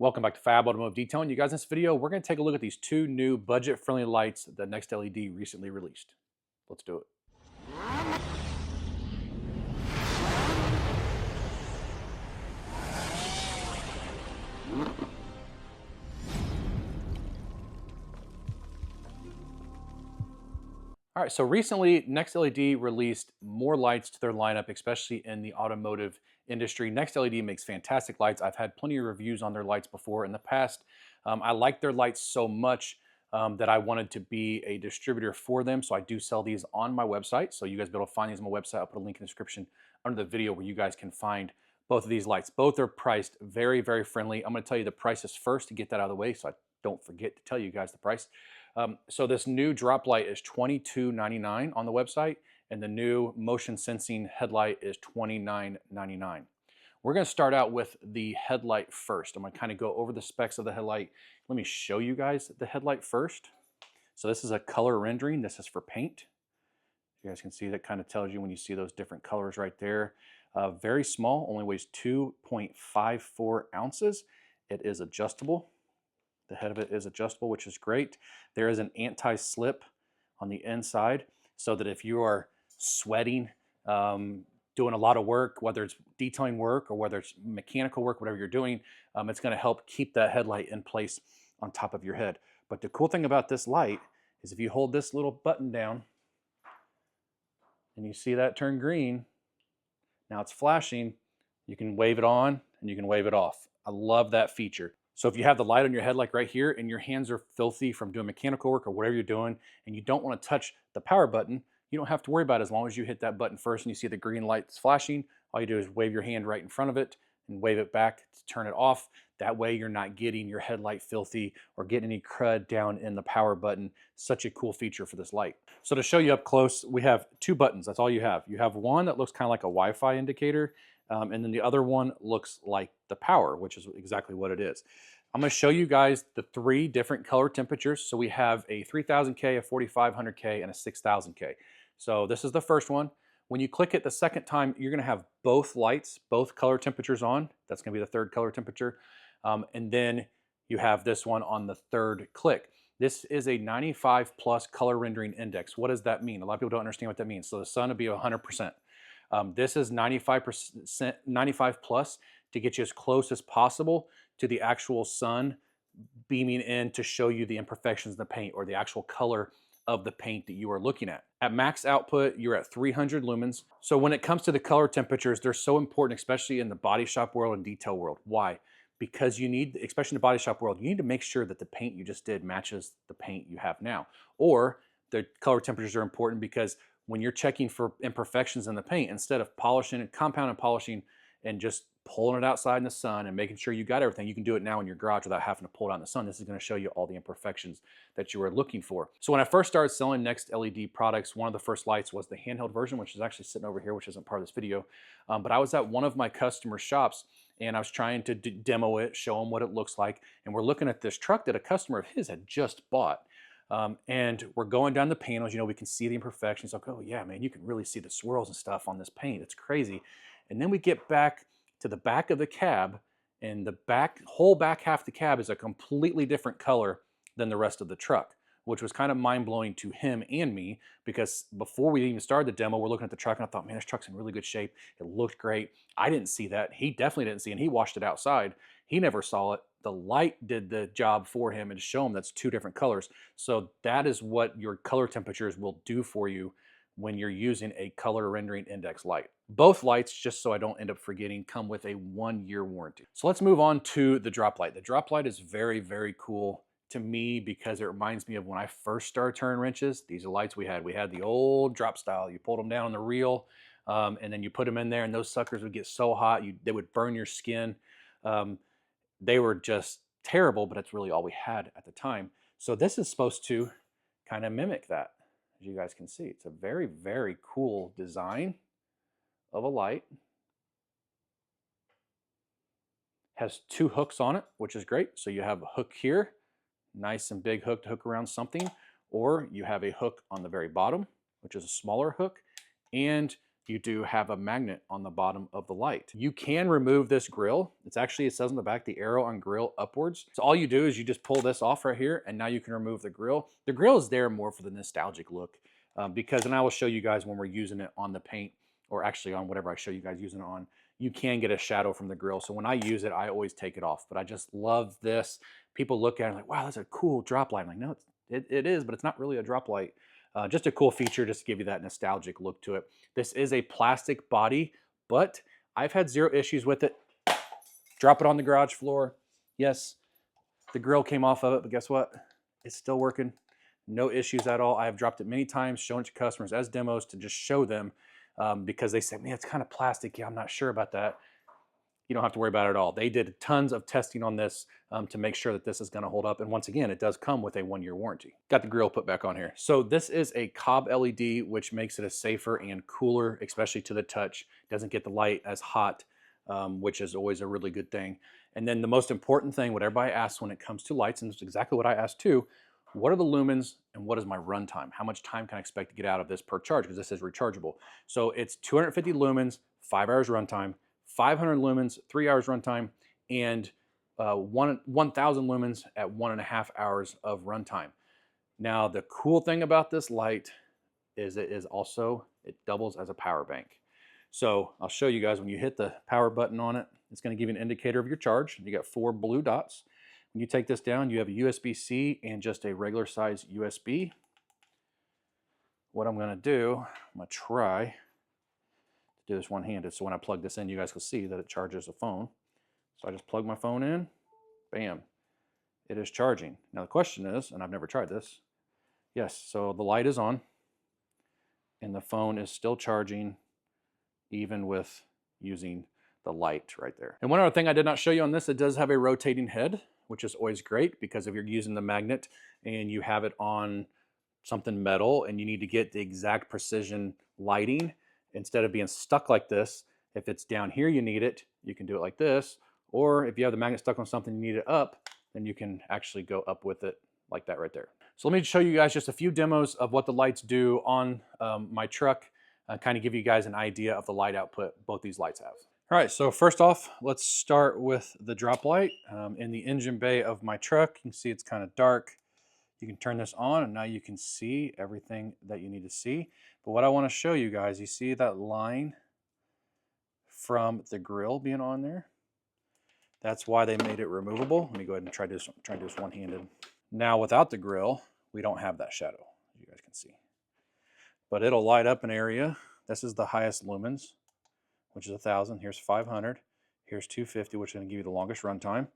Welcome back to Fab Automotive Detailing. You guys, in this video, we're going to take a look at these two new budget-friendly lights that NextLED recently released. Let's do it. All right, so recently NextLED released more lights to their lineup, especially in the automotive industry. NextLED makes fantastic lights. I've had plenty of reviews on their lights before in the past. I like their lights so much that I wanted to be a distributor for them. So I do sell these on my website. So you guys will be able to find these on my website. I'll put a link in the description under the video where you guys can find both of these lights. Both are priced very, very friendly. I'm going to tell you the prices first to get that out of the way so I don't forget to tell you guys the price. So this new Droplight is $22.99 on the website, and the new motion sensing headlight is $29.99. We're going to start out with the headlight first. I'm going to kind of go over the specs of the headlight. Let me show you guys the headlight first. So this is a color rendering. This is for paint. You guys can see that kind of tells you when you see those different colors right there. Very small, only weighs 2.54 ounces. It is adjustable. The head of it is adjustable, which is great. There is an anti-slip on the inside so that if you are sweating, doing a lot of work, whether it's detailing work or whether it's mechanical work, whatever you're doing, it's going to help keep that headlight in place on top of your head. But the cool thing about this light is if you hold this little button down and you see that turn green, now it's flashing, you can wave it on and you can wave it off. I love that feature. So if you have the light on your head like right here and your hands are filthy from doing mechanical work or whatever you're doing and you don't want to touch the power button, you don't have to worry about it as long as you hit that button first and you see the green lights flashing. All you do is wave your hand right in front of it and wave it back to turn it off. That way you're not getting your headlight filthy or getting any crud down in the power button. Such a cool feature for this light. So to show you up close, we have two buttons. That's all you have. You have one that looks kind of like a Wi-Fi indicator. And then the other one looks like the power, which is exactly what it is. I'm going to show you guys the three different color temperatures. So we have a 3000K, a 4500K, and a 6000K. So this is the first one. When you click it the second time, you're going to have both lights, both color temperatures on. That's going to be the third color temperature. And then you have this one on the third click. This is a 95 plus color rendering index. What does that mean? A lot of people don't understand what that means. So the sun would be 100%. This is 95%, 95 plus to get you as close as possible to the actual sun beaming in to show you the imperfections in the paint or the actual color of the paint that you are looking at. At max output, you're at 300 lumens. So when it comes to the color temperatures, they're so important, especially in the body shop world and detail world. Why? Because you need, especially in the body shop world, you need to make sure that the paint you just did matches the paint you have now. Or the color temperatures are important because when you're checking for imperfections in the paint, instead of polishing and compound polishing and just pulling it outside in the sun and making sure you got everything, you can do it now in your garage without having to pull it out in the sun. This is going to show you all the imperfections that you are looking for. So when I first started selling NextLED products, one of the first lights was the handheld version, which is actually sitting over here, which isn't part of this video. But I was at one of my customer shops and I was trying to demo it, show them what it looks like. And we're looking at this truck that a customer of his had just bought. And we're going down the panels, you know, we can see the imperfections. Like, oh yeah, man, you can really see the swirls and stuff on this paint. It's crazy. And then we get back to the back of the cab, and the whole back half of the cab is a completely different color than the rest of the truck, which was kind of mind-blowing to him and me, because before we even started the demo, we're looking at the truck and I thought, man, this truck's in really good shape. It looked great. I didn't see that. He definitely didn't see it, and he washed it outside. He never saw it. The light did the job for him and to show him that's two different colors. So that is what your color temperatures will do for you when you're using a color rendering index light. Both lights, just so I don't end up forgetting, come with a 1-year warranty. So let's move on to the Droplight. The Droplight is very, very cool to me because it reminds me of when I first started turning wrenches. These are lights we had. We had the old drop style. You pulled them down on the reel and then you put them in there and those suckers would get so hot, they would burn your skin. They were just terrible, but it's really all we had at the time. So this is supposed to kind of mimic that. As you guys can see, it's a very, very cool design of a light. Has two hooks on it, which is great. So you have a hook here, nice and big hook to hook around something, or you have a hook on the very bottom, which is a smaller hook, and you do have a magnet on the bottom of the light. You can remove this grill. It says on the back, the arrow on grill upwards. So all you do is you just pull this off right here, and now you can remove the grill. The grill is there more for the nostalgic look because, and I will show you guys when we're using it on the paint, or actually on whatever I show you guys using it on, you can get a shadow from the grill. So when I use it, I always take it off, but I just love this. People look at it like, wow, that's a cool drop light. I'm like, no, it is, but it's not really a drop light. Just a cool feature just to give you that nostalgic look to it. This is a plastic body, but I've had zero issues with it. Drop it on the garage floor. Yes, the grill came off of it, but guess what? It's still working. No issues at all. I have dropped it many times, shown it to customers as demos to just show them because they said, man, it's kind of plastic. Yeah, I'm not sure about that. You don't have to worry about it at all. They did tons of testing on this to make sure that this is going to hold up. And once again, it does come with a 1-year warranty. Got the grill put back on here. So this is a cob LED, which makes it a safer and cooler, especially to the touch. Doesn't get the light as hot, which is always a really good thing. And then the most important thing, what everybody asks when it comes to lights, and it's exactly what I asked too, what are the lumens and what is my runtime? How much time can I expect to get out of this per charge? Because this is rechargeable. So it's 250 lumens, 5 hours runtime, 500 lumens, 3 hours runtime, and 1,000 lumens at 1.5 hours of runtime. Now, the cool thing about this light is it doubles as a power bank. So I'll show you guys when you hit the power button on it, it's going to give you an indicator of your charge. You got 4 blue dots. When you take this down, you have a USB-C and just a regular size USB. What I'm going to do, I'm going to try to do this one-handed. So when I plug this in, you guys can see that it charges the phone. So I just plug my phone in, bam, it is charging. Now the question is, and I've never tried this, yes, so the light is on and the phone is still charging even with using the light right there. And one other thing I did not show you on this, it does have a rotating head, which is always great because if you're using the magnet and you have it on something metal and you need to get the exact precision lighting, instead of being stuck like this, if it's down here you need it, you can do it like this. Or if you have the magnet stuck on something, you need it up, then you can actually go up with it like that right there. So let me show you guys just a few demos of what the lights do on my truck, kind of give you guys an idea of the light output both these lights have. All right, so first off, let's start with the drop light. In the engine bay of my truck, you can see it's kind of dark. You can turn this on and now you can see everything that you need to see. But what I want to show you guys, you see that line from the grill being on there? That's why they made it removable. Let me go ahead and try this one-handed. Now without the grill, we don't have that shadow, as you guys can see. But it'll light up an area. This is the highest lumens, which is 1,000. Here's 500. Here's 250, which is going to give you the longest runtime.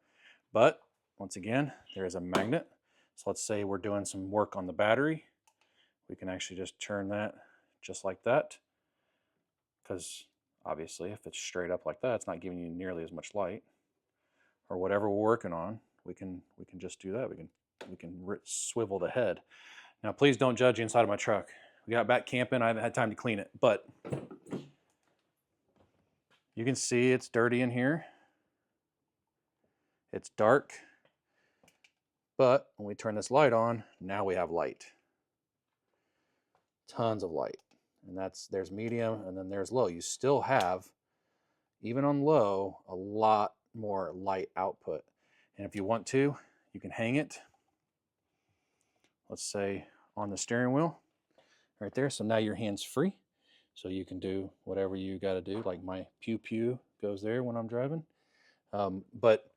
But once again, there is a magnet. So let's say we're doing some work on the battery. We can actually just turn that just like that. Because obviously if it's straight up like that, it's not giving you nearly as much light. Or whatever we're working on, we can just do that. We can swivel the head. Now please don't judge the inside of my truck. We got back camping, I haven't had time to clean it, but you can see it's dirty in here. It's dark. But when we turn this light on, now we have light. Tons of light. And there's medium and then there's low. You still have, even on low, a lot more light output. And if you want to, you can hang it, let's say on the steering wheel right there. So now your hand's free. So you can do whatever you got to do, like my pew pew goes there when I'm driving. But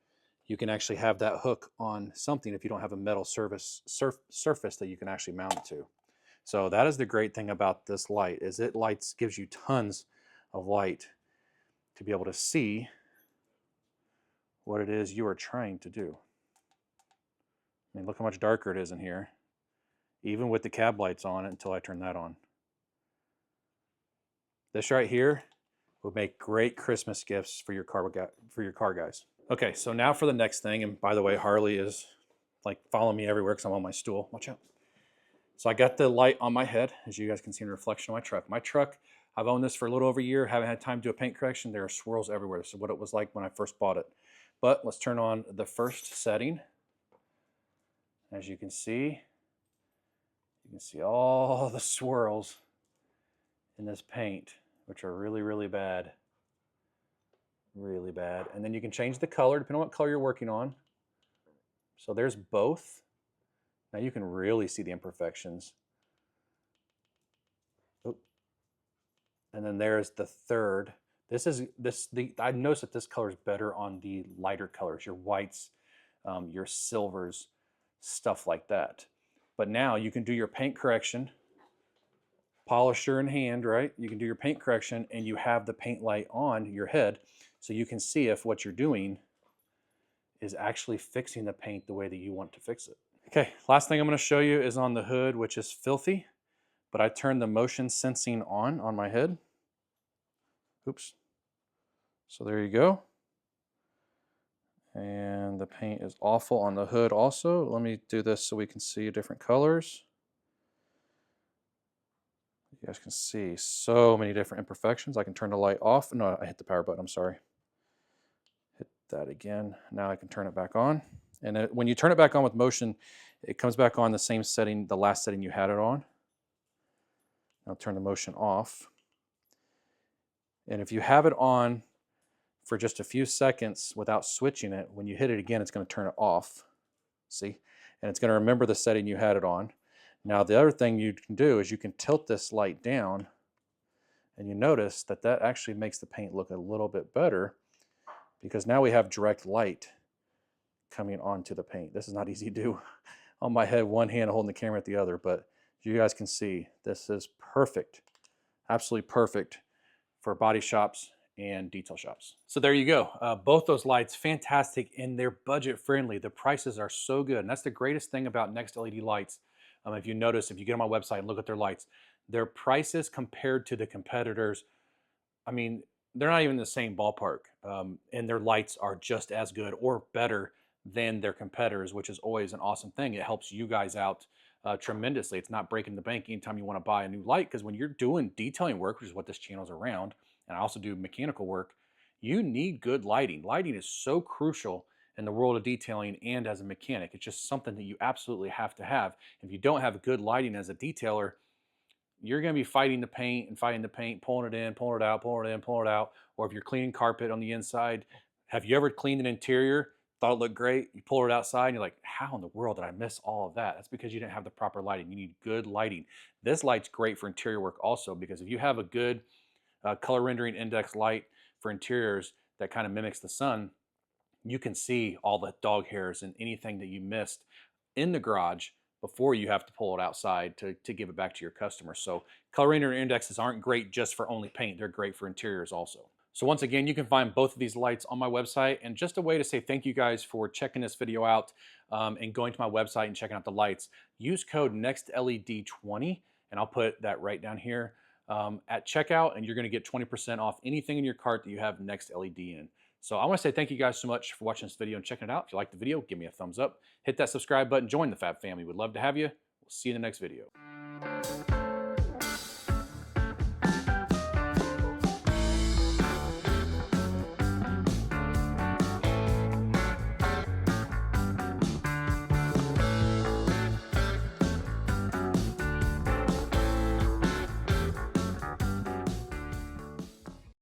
you can actually have that hook on something if you don't have a metal surface that you can actually mount it to. So that is the great thing about this light, is it gives you tons of light to be able to see what it is you are trying to do. I mean, look how much darker it is in here, even with the cab lights on it until I turn that on. This right here will make great Christmas gifts for your car guys. Okay, so now for the next thing, and by the way, Harley is like following me everywhere because I'm on my stool. Watch out. So I got the light on my head, as you guys can see in the reflection of my truck. My truck, I've owned this for a little over a year, haven't had time to do a paint correction. There are swirls everywhere. This is what it was like when I first bought it. But let's turn on the first setting. As you can see all the swirls in this paint. which are really, really bad. Really bad. And then you can change the color depending on what color you're working on. So there's both. Now you can really see the imperfections. Oop. And then there's the third. I noticed that this color is better on the lighter colors, your whites, your silvers, stuff like that. But now you can do your paint correction, polisher in hand, right? You can do your paint correction and you have the paint light on your head so you can see if what you're doing is actually fixing the paint the way that you want to fix it. Okay, last thing I'm going to show you is on the hood, which is filthy, but I turned the motion sensing on my head. Oops. So there you go. And the paint is awful on the hood also. Let me do this so we can see different colors. You guys can see so many different imperfections. I can turn the light off. No, I hit the power button, I'm sorry. Hit that again. Now I can turn it back on. And when you turn it back on with motion, it comes back on the same setting, the last setting you had it on. I'll turn the motion off. And if you have it on for just a few seconds without switching it, when you hit it again, it's going to turn it off. See? And it's going to remember the setting you had it on. Now, the other thing you can do is you can tilt this light down, and you notice that that actually makes the paint look a little bit better because now we have direct light coming onto the paint. This is not easy to do on my head, one hand holding the camera at the other, but you guys can see this is perfect, absolutely perfect for body shops and detail shops. So there you go. Both those lights, fantastic, and they're budget friendly. The prices are so good, and that's the greatest thing about NextLED lights. If you notice, if you get on my website and look at their lights, their prices compared to the competitors, I mean, they're not even in the same ballpark, and their lights are just as good or better than their competitors, which is always an awesome thing. It helps you guys out tremendously. It's not breaking the bank anytime you want to buy a new light, because when you're doing detailing work, which is what this channel is around, and I also do mechanical work, you need good lighting. Lighting is so crucial in the world of detailing and as a mechanic. It's just something that you absolutely have to have. If you don't have good lighting as a detailer, you're going to be fighting the paint, pulling it in, pulling it out, pulling it in, pulling it out. Or if you're cleaning carpet on the inside, have you ever cleaned an interior, thought it looked great, you pull it outside and you're like, how in the world did I miss all of that? That's because you didn't have the proper lighting. You need good lighting. This light's great for interior work also, because if you have a good color rendering index light for interiors that kind of mimics the sun, you can see all the dog hairs and anything that you missed in the garage before you have to pull it outside to give it back to your customer. So color rendering indexes aren't great just for only paint. They're great for interiors also. So once again, you can find both of these lights on my website. And just a way to say thank you guys for checking this video out and going to my website and checking out the lights. Use code NextLED20, and I'll put that right down here at checkout, and you're going to get 20% off anything in your cart that you have NextLED in. So I want to say thank you guys so much for watching this video and checking it out. If you liked the video, give me a thumbs up. Hit that subscribe button. Join the Fab family. We'd love to have you. We'll see you in the next video.